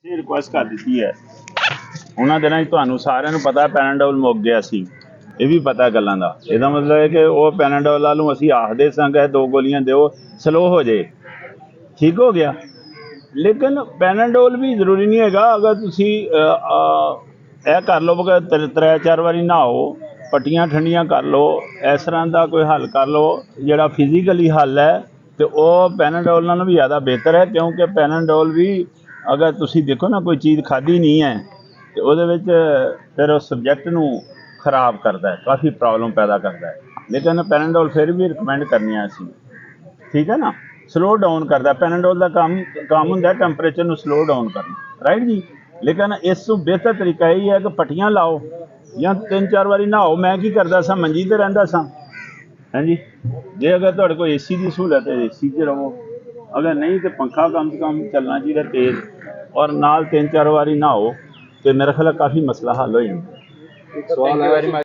ਇਹ ਰਿਕੁਐਸਟ ਕਰ ਦਿੱਤੀ ਹੈ ਉਹਨਾਂ ਦਿਨਾਂ 'ਚ ਤੁਹਾਨੂੰ ਸਾਰਿਆਂ ਨੂੰ ਪਤਾ ਪੈਨਾਡੋਲ ਮੁੱਕ ਗਿਆ ਸੀ। ਇਹ ਵੀ ਪਤਾ ਗੱਲਾਂ ਦਾ। ਇਹਦਾ ਮਤਲਬ ਹੈ ਕਿ ਉਹ ਪੈਨਾਡੋਲ ਵਾਲ ਨੂੰ ਅਸੀਂ ਆਖਦੇ ਸਾਂ ਕਿ 2 ਗੋਲੀਆਂ ਦਿਓ ਸਲੋ ਹੋ ਜੇ, ਠੀਕ ਹੋ ਗਿਆ। ਲੇਕਿਨ ਪੈਨਾਡੋਲ ਵੀ ਜ਼ਰੂਰੀ ਨਹੀਂ ਹੈਗਾ। ਅਗਰ ਤੁਸੀਂ ਇਹ ਕਰ ਲਓ ਕਿ 3-4 ਵਾਰੀ ਨਹਾਓ, ਪੱਟੀਆਂ ਠੰਡੀਆਂ ਕਰ ਲਓ, ਇਸ ਤਰ੍ਹਾਂ ਦਾ ਕੋਈ ਹੱਲ ਕਰ ਲਓ ਜਿਹੜਾ ਫਿਜ਼ੀਕਲੀ ਹੱਲ ਹੈ, ਅਤੇ ਉਹ ਪੈਨਾਡੋਲ ਨਾਲੋਂ ਵੀ ਜ਼ਿਆਦਾ ਬਿਹਤਰ ਹੈ। ਕਿਉਂਕਿ ਪੈਨਾਡੋਲ ਵੀ ਅਗਰ ਤੁਸੀਂ ਦੇਖੋ ਨਾ ਕੋਈ ਚੀਜ਼ ਖਾਧੀ ਨਹੀਂ ਹੈ ਅਤੇ ਉਹਦੇ ਵਿੱਚ ਫਿਰ ਉਸ ਸਬਜੈਕਟ ਨੂੰ ਖਰਾਬ ਕਰਦਾ, ਕਾਫੀ ਪ੍ਰੋਬਲਮ ਪੈਦਾ ਕਰਦਾ। ਲੇਕਿਨ ਪੈਨਾਡੋਲ ਫਿਰ ਵੀ ਰਿਕਮੈਂਡ ਕਰਨੀ ਆ ਅਸੀਂ, ਠੀਕ ਹੈ ਨਾ। ਸਲੋ ਡਾਊਨ ਕਰਦਾ ਪੈਨਾਡੋਲ ਦਾ ਕੰਮ ਹੁੰਦਾ ਟੈਂਪਰੇਚਰ ਨੂੰ ਸਲੋ ਡਾਊਨ ਕਰਨਾ, ਰਾਈਟ ਜੀ। ਲੇਕਿਨ ਇਸ ਤੋਂ ਬਿਹਤਰ ਤਰੀਕਾ ਇਹ ਹੈ ਕਿ ਪੱਟੀਆਂ ਲਾਓ ਜਾਂ 3-4 ਵਾਰੀ ਨਹਾਓ। ਮੈਂ ਕੀ ਕਰਦਾ ਸਾਂ, ਮੰਜੀ 'ਤੇ ਰਹਿੰਦਾ ਸਾਂ, ਹਾਂਜੀ। ਜੇ ਅਗਰ ਤੁਹਾਡੇ ਕੋਲ AC ਦੀ ਸਹੂਲਤ ਹੈ AC 'ਚ ਰਹੋ, ਅਗਰ ਨਹੀਂ ਤਾਂ ਪੰਖਾ ਕਮ ਸੇ ਕਮ ਚੱਲਣਾ ਚਾਹੀਦਾ ਤੇਜ਼, ਔਰ ਨਾਲ 3-4 ਵਾਰੀ ਨਹਾਓ ਅਤੇ ਮੇਰਾ ਖਿਆਲ ਕਾਫੀ ਮਸਲਾ ਹੱਲ ਹੋ ਜਾਂਦਾ।